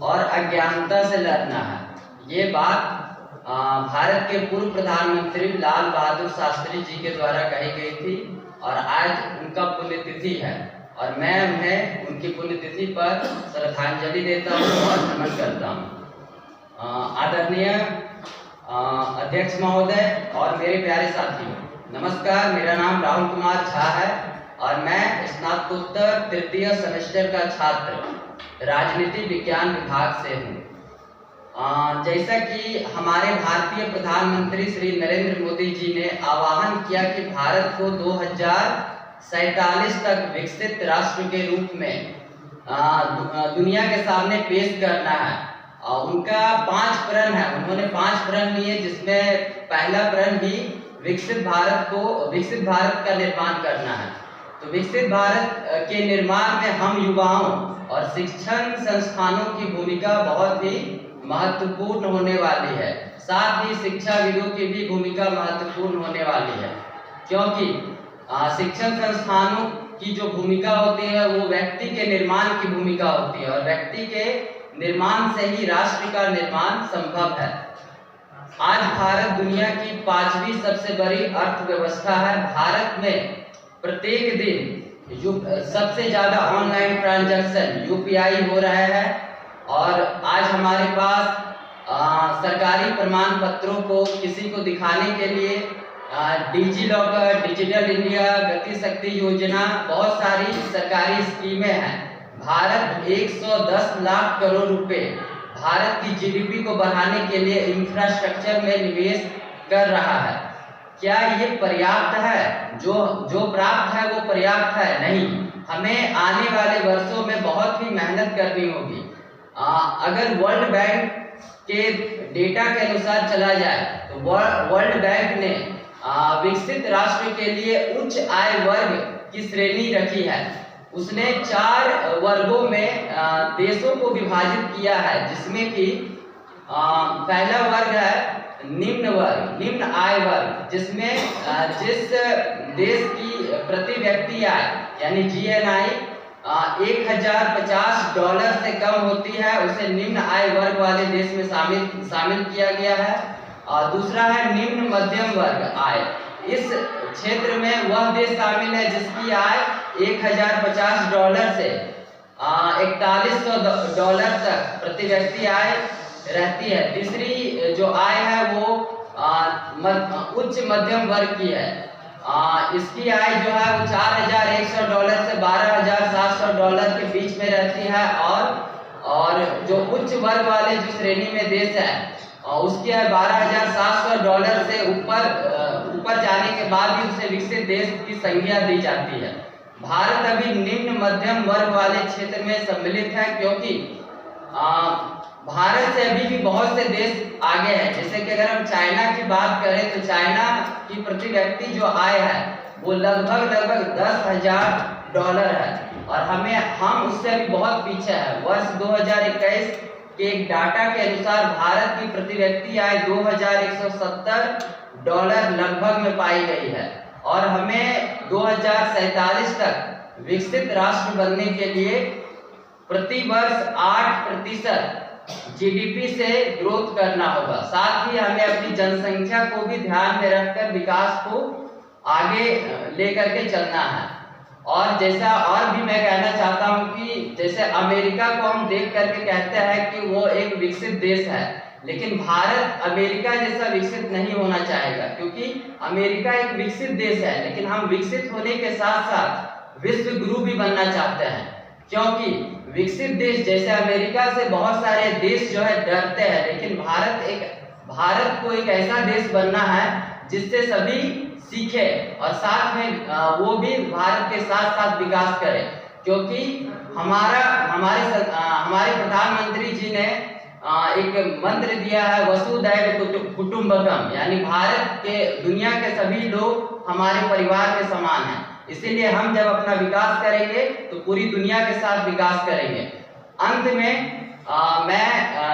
और अज्ञानता से लड़ना है। ये बात भारत के पूर्व प्रधानमंत्री लाल बहादुर शास्त्री जी के द्वारा कही गई थी और आज उनका पुण्यतिथि है और मैं उन्हें उनकी पुण्यतिथि पर श्रद्धांजलि देता हूँ और नमन करता हूँ। आदरणीय अध्यक्ष महोदय और मेरे प्यारे साथियों, नमस्कार। मेरा नाम राहुल कुमार झा है और मैं स्नातकोत्तर तृतीय सेमेस्टर का छात्र राजनीति विज्ञान विभाग से हूँ। जैसा कि हमारे भारतीय प्रधानमंत्री श्री नरेंद्र मोदी जी ने आह्वान किया कि भारत को 2047 तक विकसित राष्ट्र के रूप में दुनिया के सामने पेश करना है। उनका 5 प्रण है, उन्होंने 5 प्रण लिए, जिसमें पहला प्रण ही विकसित भारत का निर्माण करना है। तो विकसित भारत के निर्माण में हम युवाओं और शिक्षण संस्थानों की भूमिका बहुत ही महत्वपूर्ण होने वाली है। साथ ही शिक्षाविदों की भी भूमिका महत्वपूर्ण होने वाली है, क्योंकि शिक्षण संस्थानों की जो भूमिका होती है वो व्यक्ति के निर्माण की भूमिका होती है और व्यक्ति के निर्माण से ही राष्ट्र का निर्माण संभव है। आज भारत दुनिया की 5वीं सबसे बड़ी अर्थव्यवस्था है। भारत में प्रत्येक दिन सबसे ज्यादा ऑनलाइन ट्रांजैक्शन यूपीआई हो रहा है और आज हमारे पास सरकारी प्रमाण पत्रों को किसी को दिखाने के लिए डिजी लॉकर, डिजिटल इंडिया, गति शक्ति योजना, बहुत सारी सरकारी स्कीमें हैं। भारत 110 लाख करोड़ रुपए भारत की जीडीपी को बढ़ाने के लिए इंफ्रास्ट्रक्चर में निवेश कर रहा है। क्या ये पर्याप्त है? जो प्राप्त है वो पर्याप्त है? नहीं, हमें आने वाले वर्षों में बहुत ही मेहनत करनी होगी। अगर वर्ल्ड बैंक के डेटा के अनुसार चला जाए तो वर्ल्ड बैंक ने विकसित राष्ट्र के लिए उच्च आय वर्ग की श्रेणी रखी है। उसने 4 वर्गों में देशों को विभाजित किया है, जिसमें कि पहला वर्ग है निम्न आय वर्ग, जिसमें जिस देश की प्रति व्यक्ति आय यानी जीएनआई $1050 से कम होती है, उसे निम्न आय वर्ग वाले देश में शामिल किया गया है। और दूसरा है निम्न मध्यम वर्ग आय। इस क्षेत्र में वह देश शामिल है जिसकी आय $1050 से $4100 तक प्रति व्यक्ति आय रहती है। तीसरी जो आय है वो उच्च मध्यम वर्ग की है। इसकी आय जो है वो $4100 से $12700 के बीच में रहती है और जो उच्च वर्ग वाले जो श्रेणी में देश है उसकी आय $12700 से ऊपर जाने के बाद ही उसे विकसित देश की संज्ञा दी जाती है। भारत अभी निम्न मध्यम वर्ग वाले क्षेत्र में सम्मिलित है, क्योंकि भारत से अभी भी बहुत से देश आगे हैं। जैसे कि अगर हम चाइना की बात करें तो चाइना की प्रति व्यक्ति जो आय है वो लगभग $10,000 है और हम उससे अभी बहुत पीछे हैं। वर्ष 2021 के एक डाटा के अनुसार भारत की प्रति व्यक्ति आय $2170 लगभग में पाई गई है और हमें 2047 तक विकसित राष्ट्र बनने के लिए प्रति वर्ष 8% जीडीपी से ग्रोथ करना होगा। साथ ही हमें अपनी जनसंख्या को भी ध्यान में रखकर विकास को आगे लेकर के चलना है। और जैसा और भी मैं कहना चाहता हूं कि जैसे अमेरिका को हम देख करके कहते हैं कि वो एक विकसित देश है, लेकिन भारत अमेरिका जैसा विकसित नहीं होना चाहेगा, क्योंकि अमेरिका एक विकसित देश है, लेकिन हम विकसित होने के साथ साथ विश्व गुरु भी बनना चाहते हैं। क्योंकि विकसित देश जैसे अमेरिका से बहुत सारे देश जो है डरते हैं, लेकिन भारत को एक ऐसा देश बनना है जिससे सभी सीखे और साथ में वो भी भारत के साथ साथ विकास करे। क्योंकि हमारे प्रधानमंत्री जी ने एक मंत्र दिया है, वसुधैव कुटुंबकम, यानी भारत के दुनिया के सभी लोग हमारे परिवार के समान हैं। इसीलिए हम जब अपना विकास करेंगे तो पूरी दुनिया के साथ विकास करेंगे। अंत में मैं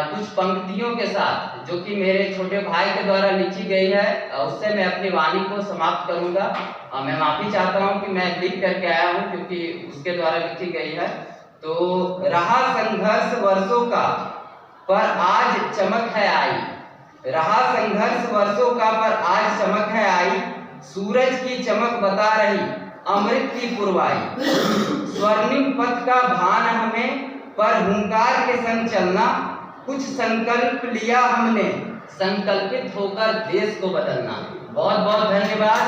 कुछ पंक्तियों के साथ जो कि मेरे छोटे भाई के द्वारा लिखी गई है, उससे मैं अपनी वाणी को समाप्त करूंगा। मैं माफी चाहता हूं कि मैं लिख करके आया हूं क्योंकि उसके द्वारा लिखी गई है। तो रहा संघर्ष वर्षों का पर आज चमक है आई, रहा संघर्ष वर्षों का पर आज चमक है आई, सूरज की चमक बता रही अमृत की पुरवाई, स्वर्णिम पथ का भान हमें पर हुंकार के संग चलना, कुछ संकल्प लिया हमने संकल्पित होकर देश को बदलना। बहुत बहुत धन्यवाद।